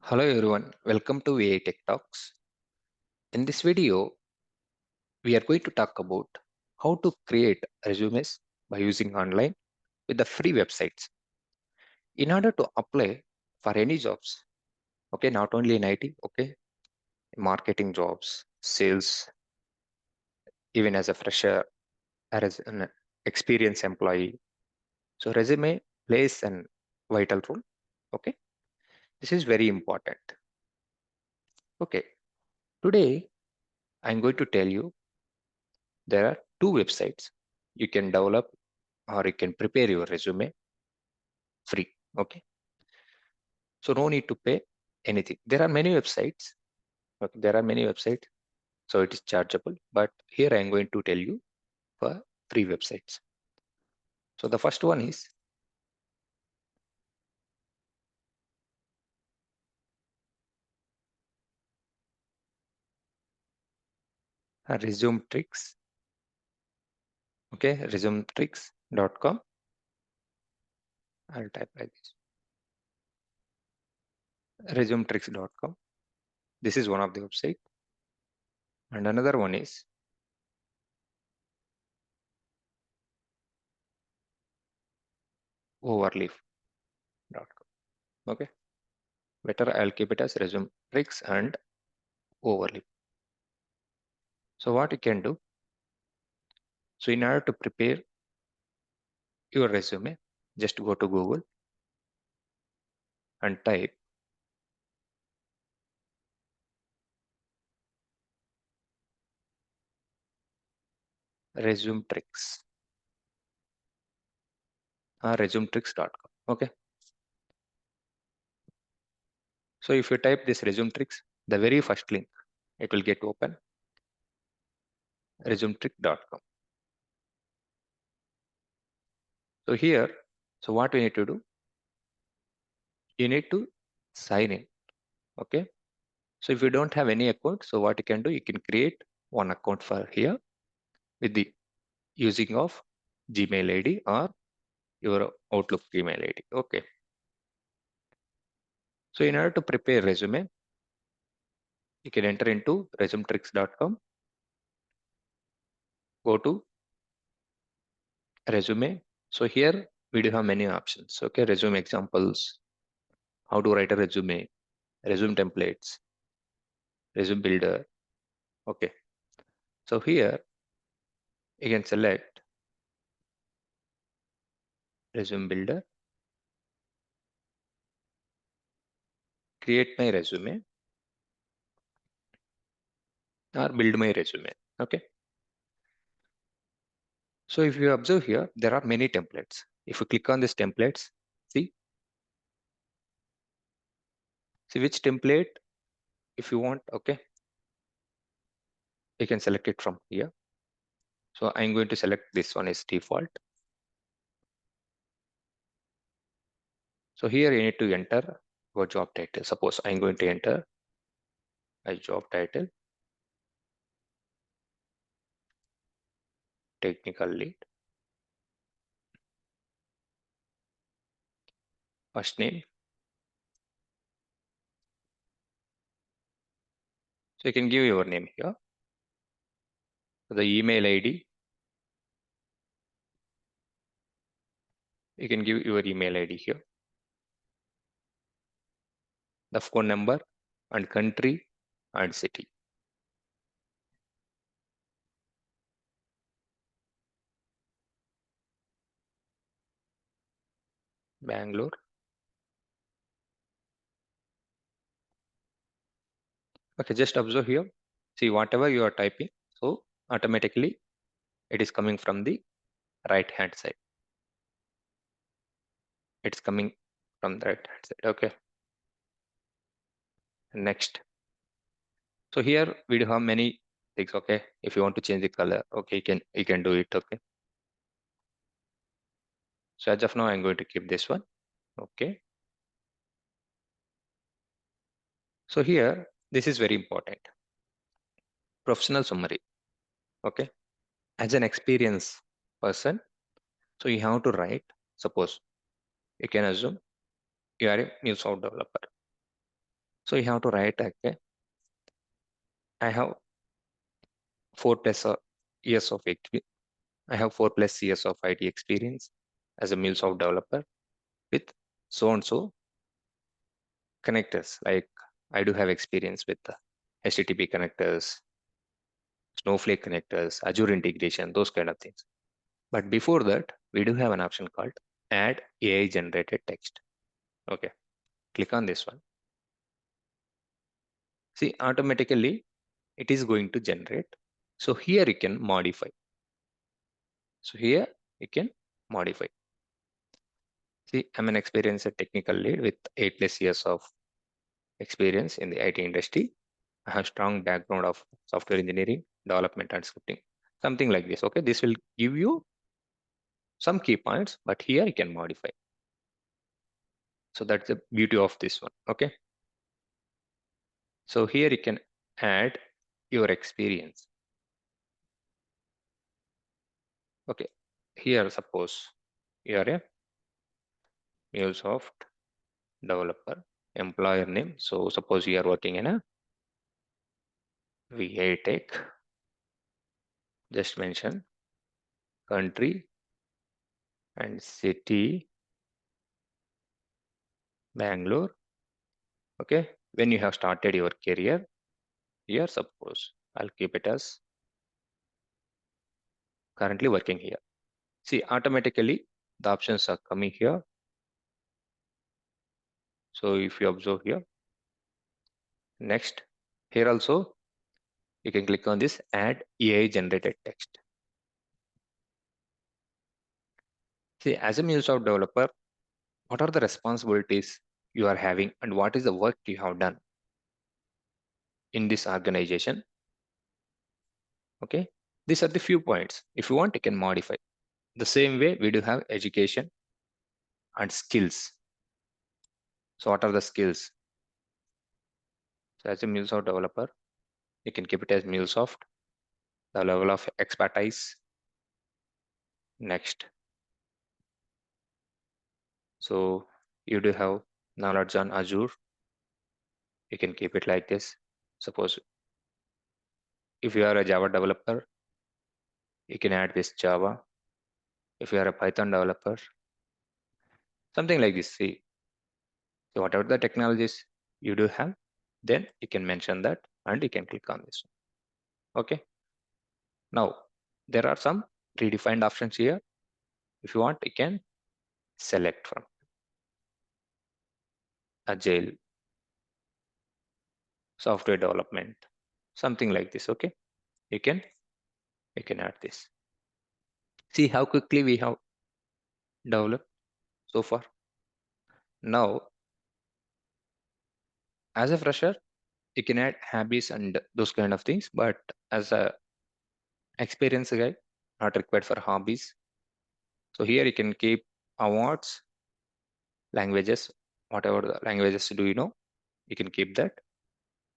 Hello everyone, welcome to ViTech Talks. In this video, we are going to talk about how to create resumes by using online with the free websites. In order to apply for any jobs, okay, not only in IT, okay, marketing jobs, sales, even as a fresher, or as an experienced employee. So resume plays an vital role, okay. This is very important. Okay, today I'm going to tell you there are two websites you can develop or you can prepare your resume free. Okay, so no need to pay anything. There are many websites. Okay, there are many websites, so it is chargeable. But here I am going to tell you for free websites. So the first one is resume tricks. Okay, resumetricks.com. I'll type like this. Resumetricks.com. This is one of the website, and another one is Overleaf.com. Okay, better I'll keep it as resume tricks and Overleaf. So what you can do? So in order to prepare your resume, just go to Google and type resume tricks or resumetricks.com. Okay. So if you type this resume tricks, the very first link, it will get open resumetrick.com. So here, so what we need to do, you need to sign in. Okay. So if you don't have any account, so what you can do, you can create one account for here with the using of Gmail ID or your Outlook email ID. Okay. So in order to prepare resume, you can enter into resumetricks.com, go to resume. So here we do have many options. Okay, resume examples, how to write a resume, resume templates, resume builder. Okay, so here you can select resume builder, create my resume, or build my resume. Okay, so if you observe here, there are many templates. If you click on these templates, see which template if you want. Okay, you can select it from here. So I'm going to select this one as default. So here you need to enter your job title. Suppose I'm going to enter a job title, technical lead, first name. So you can give your name here. The email ID, you can give your email ID here. The phone number and country and city. Bangalore. Okay, just observe here. See whatever you are typing, so automatically it is coming from the right hand side. It's coming from the right hand side. Okay. Next. So here we do have many things. Okay. If you want to change the color, okay, you can do it. Okay. So as of now, I'm going to keep this one. Okay. So here, this is very important. Professional summary. Okay. As an experienced person, so you have to write. Suppose you can assume you are a mulesoft developer. So you have to write, okay, I have 4 plus years of I have 4 plus years of IT experience as a MuleSoft developer with so and so connectors. Like I do have experience with HTTP connectors, Snowflake connectors, Azure integration, those kind of things. But before that, we do have an option called add AI generated text. Okay, click on this one. See, automatically it is going to generate. So here you can modify. So here you can modify. See, I'm an experienced technical lead with 8 plus years of experience in the IT industry. I have strong background of software engineering, development and scripting, something like this. Okay, this will give you some key points, but here you can modify. So that's the beauty of this one. Okay, so here you can add your experience. Okay, here suppose you are a MuleSoft developer, employer name. So suppose you are working in a ViTech, just mention country and city, Bangalore. Okay, when you have started your career, here suppose I'll keep it as currently working here. See, automatically the options are coming here. So if you observe here, next, here also you can click on this add AI generated text. See, as a MuleSoft developer, what are the responsibilities you are having and what is the work you have done in this organization? Okay, these are the few points. If you want, you can modify. The same way we do have education and skills. So what are the skills? So as a MuleSoft developer, you can keep it as MuleSoft, the level of expertise. Next. So you do have knowledge on Azure. You can keep it like this. Suppose if you are a Java developer, you can add this Java. If you are a Python developer, something like this. See, so whatever the technologies you do have, then you can mention that and you can click on this. Okay. Now there are some predefined options here. If you want, you can select from Agile, software development, something like this. Okay. You can add this. See how quickly we have developed so far. Now, as a fresher, you can add hobbies and those kind of things, but as a experienced guy, not required for hobbies. So here you can keep awards, languages, whatever the languages do you know, you can keep that.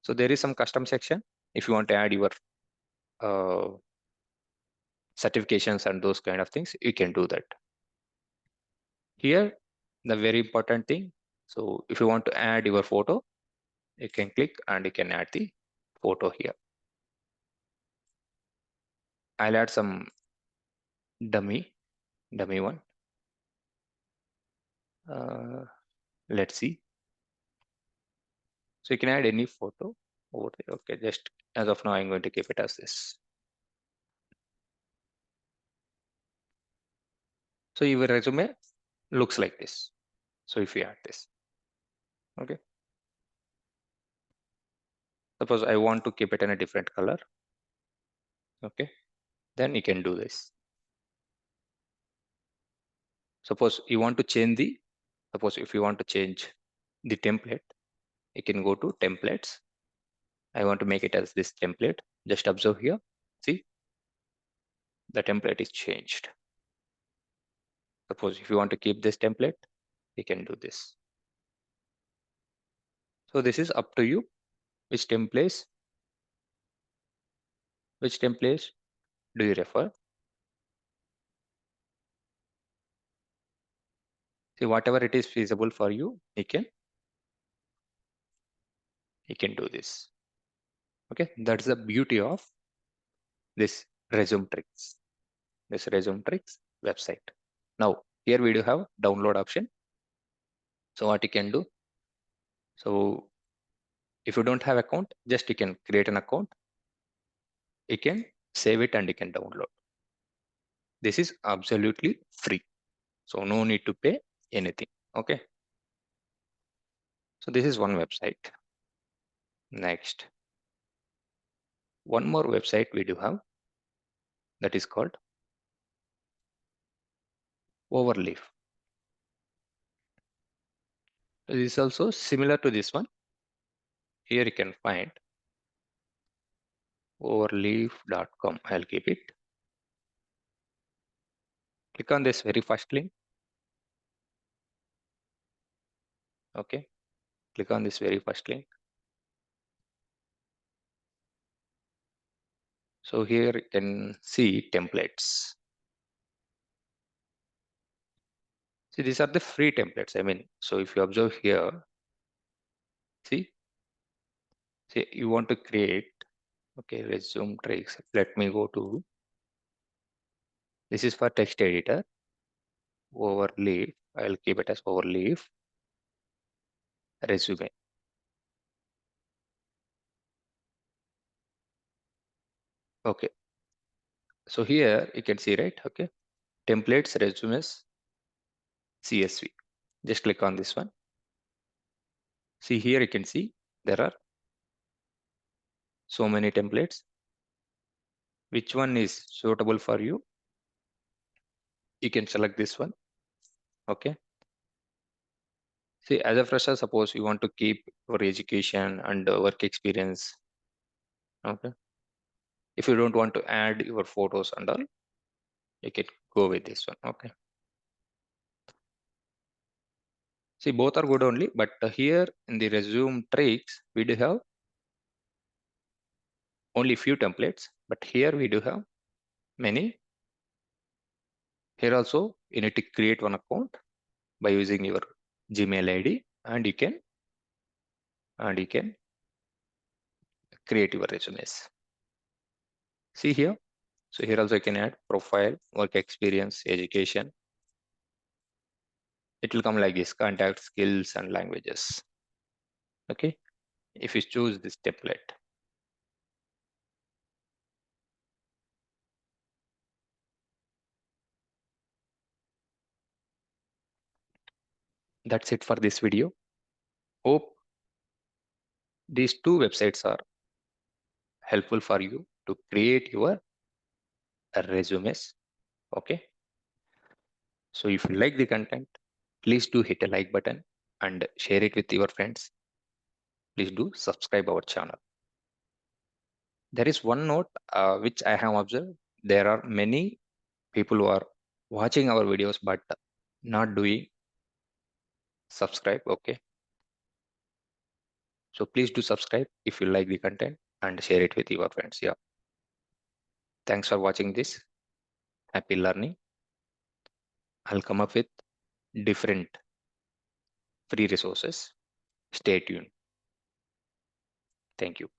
So there is some custom section. If you want to add your uh, certifications and those kind of things, you can do that. Here, the very important thing. So if you want to add your photo, you can click and you can add the photo here. I'll add some dummy one. Let's see. So you can add any photo over there. Okay, just as of now, I'm going to keep it as this. So your resume looks like this. So if you add this, okay. Suppose I want to keep it in a different color. Okay, then you can do this. Suppose you want to change suppose if you want to change the template, you can go to templates. I want to make it as this template. Just observe here. See, the template is changed. Suppose if you want to keep this template, you can do this. So this is up to you. Which templates do you refer? See, whatever it is feasible for you, you can you can do this. Okay, that's the beauty of this resume tricks. This resume tricks website. Now here we do have download option. So what you can do? So if you don't have account, just you can create an account. You can save it and you can download. This is absolutely free. So no need to pay anything. Okay. So this is one website. Next, one more website we do have, that is called Overleaf. This is also similar to this one. Here you can find overleaf.com. I'll keep it. Click on this very first link. Okay. Click on this very first link. So here you can see templates. See, these are the free templates. I mean, so if you observe here, see, you want to create, okay, resume tricks. Let me go to, this is for text editor, Overleaf. I'll keep it as Overleaf resume. Okay. So here you can see, right? Okay. Templates, resumes, CSV. Just click on this one. See here you can see there are so many templates. Which one is suitable for you? You can select this one. Okay. See, as a fresher, suppose you want to keep your education and work experience. Okay. If you don't want to add your photos and all, you can go with this one. Okay. See, both are good only, but here in the resume tricks, we do have only few templates, but here we do have many. Here also, you need to create one account by using your Gmail ID, and you can create your resumes. See here. So here also you can add profile, work experience, education. It will come like this: contact, skills, and languages. Okay. If you choose this template. That's it for this video. Hope these two websites are helpful for you to create your resumes. Okay. So if you like the content, please do hit a like button and share it with your friends. Please do subscribe our channel. There is one note which I have observed. There are many people who are watching our videos but not doing subscribe. Okay. So please do subscribe if you like the content and share it with your friends. Yeah. Thanks for watching this. Happy learning. I'll come up with different free resources. Stay tuned. Thank you.